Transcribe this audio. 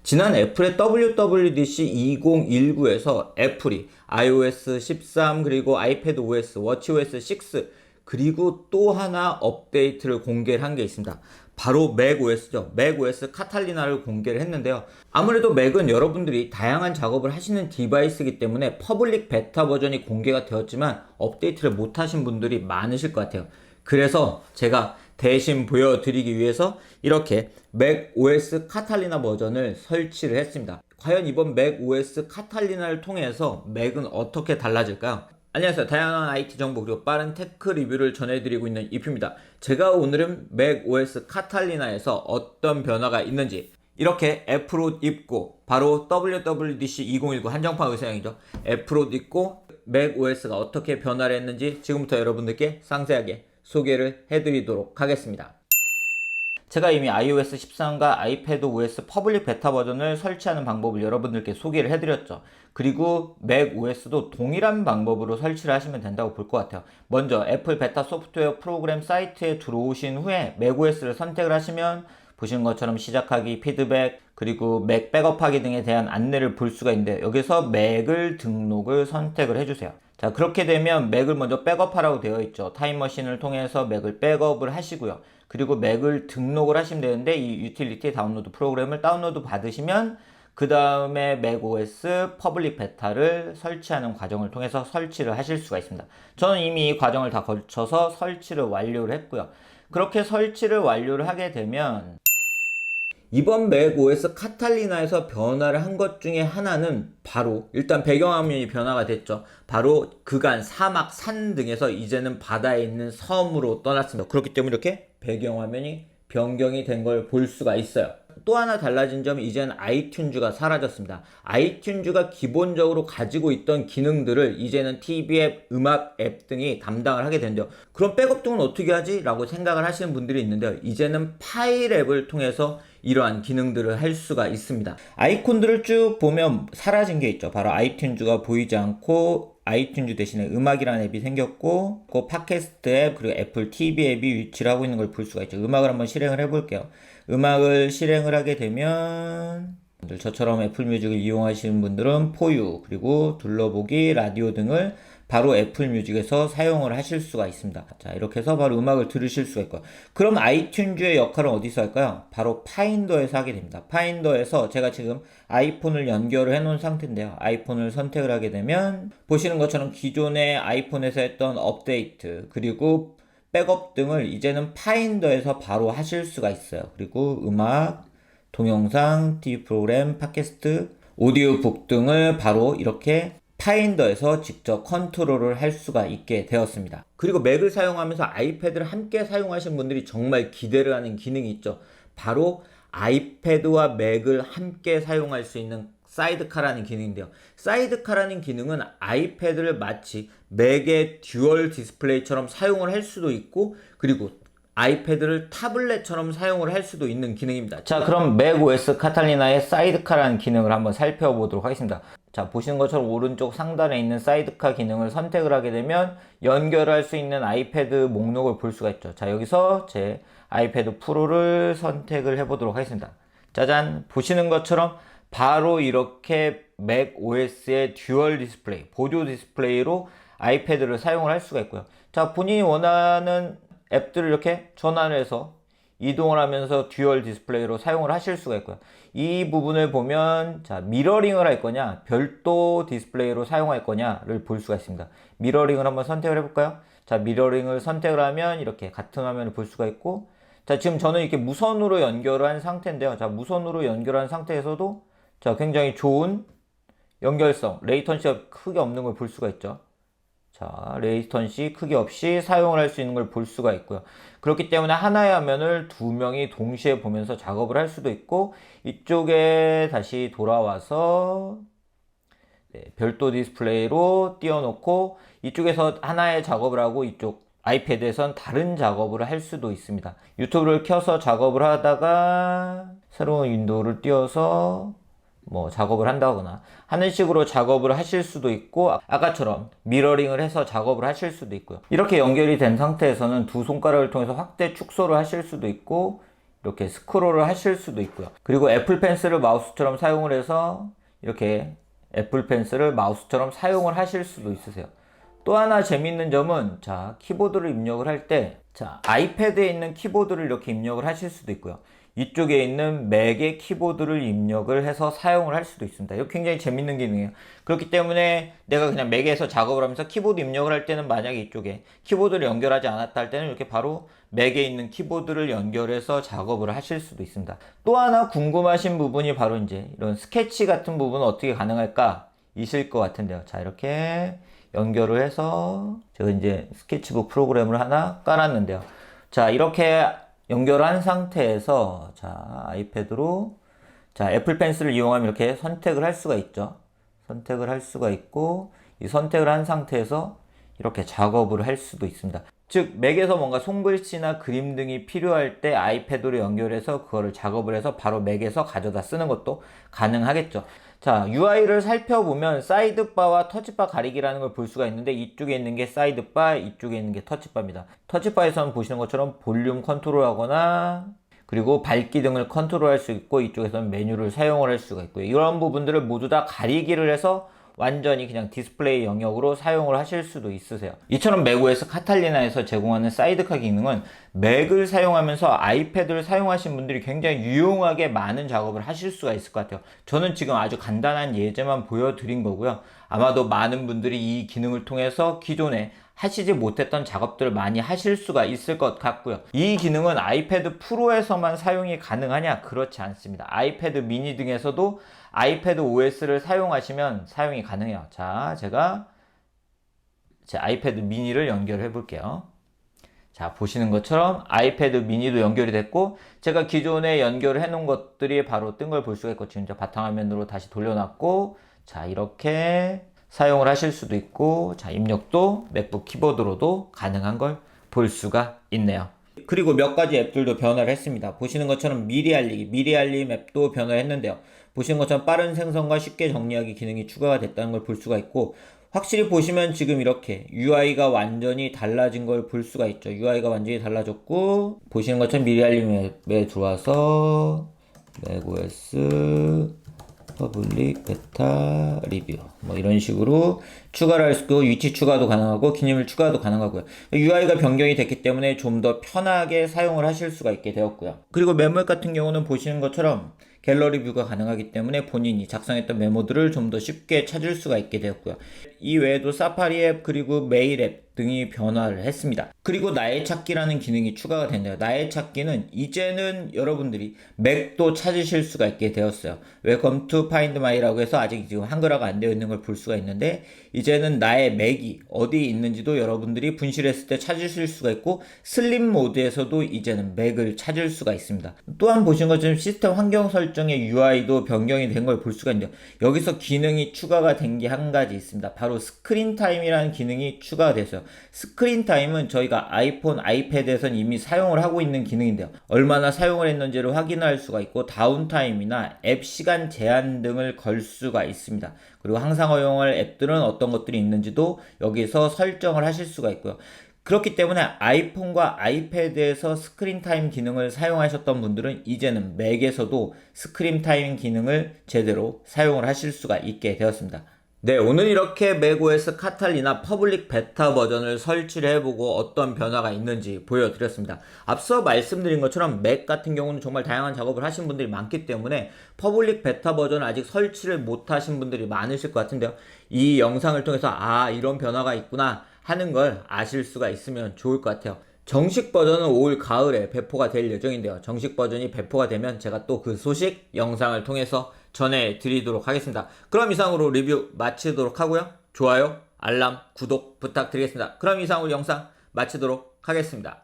지난 애플의 WWDC 2019에서 애플이 iOS 13 그리고 아이패드 OS, 워치OS 6 그리고 또 하나 업데이트를 공개를 한 게 있습니다. 바로 맥OS죠. 맥OS 카탈리나를 공개를 했는데요. 아무래도 맥은 여러분들이 다양한 작업을 하시는 디바이스이기 때문에 퍼블릭 베타 버전이 공개가 되었지만 업데이트를 못 하신 분들이 많으실 것 같아요. 그래서 제가 대신 보여드리기 위해서 이렇게 맥OS 카탈리나 버전을 설치를 했습니다. 과연 이번 맥OS 카탈리나를 통해서 맥은 어떻게 달라질까요? 안녕하세요. 다양한 IT 정보 그리고 빠른 테크 리뷰를 전해드리고 있는 이프입니다. 제가 오늘은 맥OS 카탈리나에서 어떤 변화가 있는지 이렇게 애플옷 입고 바로 WWDC 2019 한정판 의상이죠. 애플옷 입고 맥OS가 어떻게 변화를 했는지 지금부터 여러분들께 상세하게 소개를 해드리도록 하겠습니다. 제가 이미 iOS 13과 아이패드 OS 퍼블릭 베타 버전을 설치하는 방법을 여러분들께 소개를 해드렸죠. 그리고 맥OS도 동일한 방법으로 설치를 하시면 된다고 볼 것 같아요. 먼저 애플 베타 소프트웨어 프로그램 사이트에 들어오신 후에 맥OS를 선택을 하시면 보시는 것처럼 시작하기, 피드백, 그리고 맥 백업하기 등에 대한 안내를 볼 수가 있는데 여기서 맥을 등록을 선택을 해주세요. 자, 그렇게 되면 맥을 먼저 백업하라고 되어 있죠. 타임머신을 통해서 맥을 백업을 하시고요. 그리고 맥을 등록을 하시면 되는데 이 유틸리티 다운로드 프로그램을 다운로드 받으시면 그 다음에 맥OS 퍼블릭 베타를 설치하는 과정을 통해서 설치를 하실 수가 있습니다. 저는 이미 이 과정을 다 거쳐서 설치를 완료를 했고요. 그렇게 설치를 완료를 하게 되면 이번 맥OS 카탈리나에서 변화를 한 것 중에 하나는 바로 일단 배경화면이 변화가 됐죠. 바로 그간 사막, 산 등에서 이제는 바다에 있는 섬으로 떠났습니다. 그렇기 때문에 이렇게 배경화면이 변경이 된 걸 볼 수가 있어요. 또 하나 달라진 점은 이제는 아이튠즈가 사라졌습니다. 아이튠즈가 기본적으로 가지고 있던 기능들을 이제는 TV 앱, 음악 앱 등이 담당을 하게 된대요. 그럼 백업 등은 어떻게 하지? 라고 생각을 하시는 분들이 있는데요. 이제는 파일 앱을 통해서 이러한 기능들을 할 수가 있습니다. 아이콘들을 쭉 보면 사라진 게 있죠. 바로 아이튠즈가 보이지 않고 아이튠즈 대신에 음악이라는 앱이 생겼고 그 팟캐스트 앱 그리고 애플 TV 앱이 위치를 하고 있는 걸 볼 수가 있죠. 음악을 한번 실행을 해볼게요. 음악을 실행을 하게 되면 저처럼 애플 뮤직을 이용하시는 분들은 포유 그리고 둘러보기 라디오 등을 바로 애플 뮤직에서 사용을 하실 수가 있습니다. 자, 이렇게 해서 바로 음악을 들으실 수가 있고요. 그럼 아이튠즈의 역할은 어디서 할까요? 바로 파인더에서 하게 됩니다. 파인더에서 제가 지금 아이폰을 연결을 해 놓은 상태인데요. 아이폰을 선택을 하게 되면 보시는 것처럼 기존의 아이폰에서 했던 업데이트 그리고 백업 등을 이제는 파인더에서 바로 하실 수가 있어요. 그리고 음악, 동영상, TV 프로그램, 팟캐스트, 오디오북 등을 바로 이렇게 파인더에서 직접 컨트롤을 할 수가 있게 되었습니다. 그리고 맥을 사용하면서 아이패드를 함께 사용하시는 분들이 정말 기대를 하는 기능이 있죠. 바로 아이패드와 맥을 함께 사용할 수 있는 사이드카라는 기능인데요. 사이드카라는 기능은 아이패드를 마치 맥의 듀얼 디스플레이처럼 사용을 할 수도 있고 그리고 아이패드를 타블렛처럼 사용을 할 수도 있는 기능입니다. 자, 그럼 맥OS 카탈리나의 사이드카라는 기능을 한번 살펴보도록 하겠습니다. 자, 보시는 것처럼 오른쪽 상단에 있는 사이드카 기능을 선택을 하게 되면 연결할 수 있는 아이패드 목록을 볼 수가 있죠. 자, 여기서 제 아이패드 프로를 선택을 해보도록 하겠습니다. 짜잔! 보시는 것처럼 바로 이렇게 맥OS의 듀얼 디스플레이, 보조 디스플레이로 아이패드를 사용을 할 수가 있고요. 자, 본인이 원하는 앱들을 이렇게 전환을 해서 이동을 하면서 듀얼 디스플레이로 사용을 하실 수가 있고요. 이 부분을 보면 자, 미러링을 할 거냐 별도 디스플레이로 사용할 거냐를 볼 수가 있습니다. 미러링을 한번 선택을 해볼까요? 자, 미러링을 선택을 하면 이렇게 같은 화면을 볼 수가 있고 자, 지금 저는 이렇게 무선으로 연결한 상태인데요. 자, 무선으로 연결한 상태에서도 자, 굉장히 좋은 연결성, 레이턴시가 크게 없는 걸 볼 수가 있죠. 자, 레이턴시 크기 없이 사용을 할 수 있는 걸 볼 수가 있고요. 그렇기 때문에 하나의 화면을 두 명이 동시에 보면서 작업을 할 수도 있고 이쪽에 다시 돌아와서 별도 디스플레이로 띄워놓고 이쪽에서 하나의 작업을 하고 이쪽 아이패드에선 다른 작업을 할 수도 있습니다. 유튜브를 켜서 작업을 하다가 새로운 윈도우를 띄워서 작업을 한다거나 하는 식으로 작업을 하실 수도 있고 아까처럼 미러링을 해서 작업을 하실 수도 있고요. 이렇게 연결이 된 상태에서는 두 손가락을 통해서 확대 축소를 하실 수도 있고 이렇게 스크롤을 하실 수도 있고요. 그리고 애플 펜슬을 마우스처럼 사용을 해서 이렇게 애플 펜슬을 마우스처럼 사용을 하실 수도 있으세요. 또 하나 재밌는 점은 자, 키보드를 입력을 할 때 자, 아이패드에 있는 키보드를 이렇게 입력을 하실 수도 있고요. 이쪽에 있는 맥의 키보드를 입력을 해서 사용을 할 수도 있습니다. 이거 굉장히 재밌는 기능이에요. 그렇기 때문에 내가 그냥 맥에서 작업을 하면서 키보드 입력을 할 때는 만약에 이쪽에 키보드를 연결하지 않았다 할 때는 이렇게 바로 맥에 있는 키보드를 연결해서 작업을 하실 수도 있습니다. 또 하나 궁금하신 부분이 바로 이제 이런 스케치 같은 부분은 어떻게 가능할까 이실 것 같은데요. 자, 이렇게 연결을 해서 제가 이제 스케치북 프로그램을 하나 깔았는데요. 자, 이렇게 연결한 상태에서 자, 아이패드로 자, 애플 펜슬을 이용하면 이렇게 선택을 할 수가 있죠. 선택을 할 수가 있고 이 선택을 한 상태에서 이렇게 작업을 할 수도 있습니다. 즉 맥에서 뭔가 손글씨나 그림 등이 필요할 때 아이패드로 연결해서 그거를 작업을 해서 바로 맥에서 가져다 쓰는 것도 가능하겠죠. 자, UI를 살펴보면 사이드바와 터치바 가리기라는 걸 볼 수가 있는데 이쪽에 있는 게 사이드바, 이쪽에 있는 게 터치바입니다. 터치바에서는 보시는 것처럼 볼륨 컨트롤하거나 그리고 밝기 등을 컨트롤할 수 있고 이쪽에서는 메뉴를 사용을 할 수가 있고요. 이런 부분들을 모두 다 가리기를 해서 완전히 그냥 디스플레이 영역으로 사용을 하실 수도 있으세요. 이처럼 맥OS 카탈리나에서 제공하는 사이드카 기능은 맥을 사용하면서 아이패드를 사용하신 분들이 굉장히 유용하게 많은 작업을 하실 수가 있을 것 같아요. 저는 지금 아주 간단한 예제만 보여드린 거고요. 아마도 많은 분들이 이 기능을 통해서 기존에 하시지 못했던 작업들을 많이 하실 수가 있을 것 같고요. 이 기능은 아이패드 프로에서만 사용이 가능하냐? 그렇지 않습니다. 아이패드 미니 등에서도 아이패드 OS를 사용하시면 사용이 가능해요. 자, 제가 제 아이패드 미니를 연결해 볼게요. 자, 보시는 것처럼 아이패드 미니도 연결이 됐고 제가 기존에 연결을 해 놓은 것들이 바로 뜬 걸 볼 수가 있고 지금 바탕화면으로 다시 돌려놨고 자, 이렇게 사용을 하실 수도 있고 자, 입력도 맥북 키보드로도 가능한 걸 볼 수가 있네요. 그리고 몇 가지 앱들도 변화를 했습니다. 보시는 것처럼 미리 알림 앱도 변화를 했는데요. 보시는 것처럼 빠른 생성과 쉽게 정리하기 기능이 추가가 됐다는 걸 볼 수가 있고 확실히 보시면 지금 이렇게 UI가 완전히 달라진 걸 볼 수가 있죠. UI가 완전히 달라졌고 보시는 것처럼 미리 알림 앱에 들어와서 맥OS 퍼블릭 베타 리뷰 뭐 이런 식으로 추가를 할 수 있고 위치 추가도 가능하고 기념일 추가도 가능하고요. UI가 변경이 됐기 때문에 좀 더 편하게 사용을 하실 수가 있게 되었고요. 그리고 메모 앱 같은 경우는 보시는 것처럼 갤러리 뷰가 가능하기 때문에 본인이 작성했던 메모들을 좀 더 쉽게 찾을 수가 있게 되었고요. 이 외에도 사파리 앱 그리고 메일 앱 등이 변화를 했습니다. 그리고 나의 찾기라는 기능이 추가가 됐네요. 나의 찾기는 이제는 여러분들이 맥도 찾으실 수가 있게 되었어요. Welcome to Find My라고 해서 아직 지금 한글화가 안 되어 있는 걸 볼 수가 있는데 이제는 나의 맥이 어디에 있는지도 여러분들이 분실했을 때 찾으실 수가 있고 슬립 모드에서도 이제는 맥을 찾을 수가 있습니다. 또한 보신 것처럼 시스템 환경 설정의 UI도 변경이 된 걸 볼 수가 있는데요. 여기서 기능이 추가가 된 게 한 가지 있습니다. 바로 스크린 타임이라는 기능이 추가가 됐어요. 스크린 타임은 저희가 아이폰, 아이패드에선 이미 사용을 하고 있는 기능인데요. 얼마나 사용을 했는지를 확인할 수가 있고 다운타임이나 앱 시간 제한 등을 걸 수가 있습니다. 그리고 항상 허용할 앱들은 어떤 것들이 있는지도 여기서 설정을 하실 수가 있고요. 그렇기 때문에 아이폰과 아이패드에서 스크린 타임 기능을 사용하셨던 분들은 이제는 맥에서도 스크린 타임 기능을 제대로 사용을 하실 수가 있게 되었습니다. 네, 오늘 이렇게 맥OS 카탈리나 퍼블릭 베타 버전을 설치를 해보고 어떤 변화가 있는지 보여드렸습니다. 앞서 말씀드린 것처럼 맥 같은 경우는 정말 다양한 작업을 하신 분들이 많기 때문에 퍼블릭 베타 버전을 아직 설치를 못하신 분들이 많으실 것 같은데요. 이 영상을 통해서 이런 변화가 있구나 하는 걸 아실 수가 있으면 좋을 것 같아요. 정식 버전은 올 가을에 배포가 될 예정인데요. 정식 버전이 배포가 되면 제가 또 그 소식 영상을 통해서 전해드리도록 하겠습니다. 그럼 이상으로 리뷰 마치도록 하고요. 좋아요, 알람, 구독 부탁드리겠습니다. 그럼 이상으로 영상 마치도록 하겠습니다.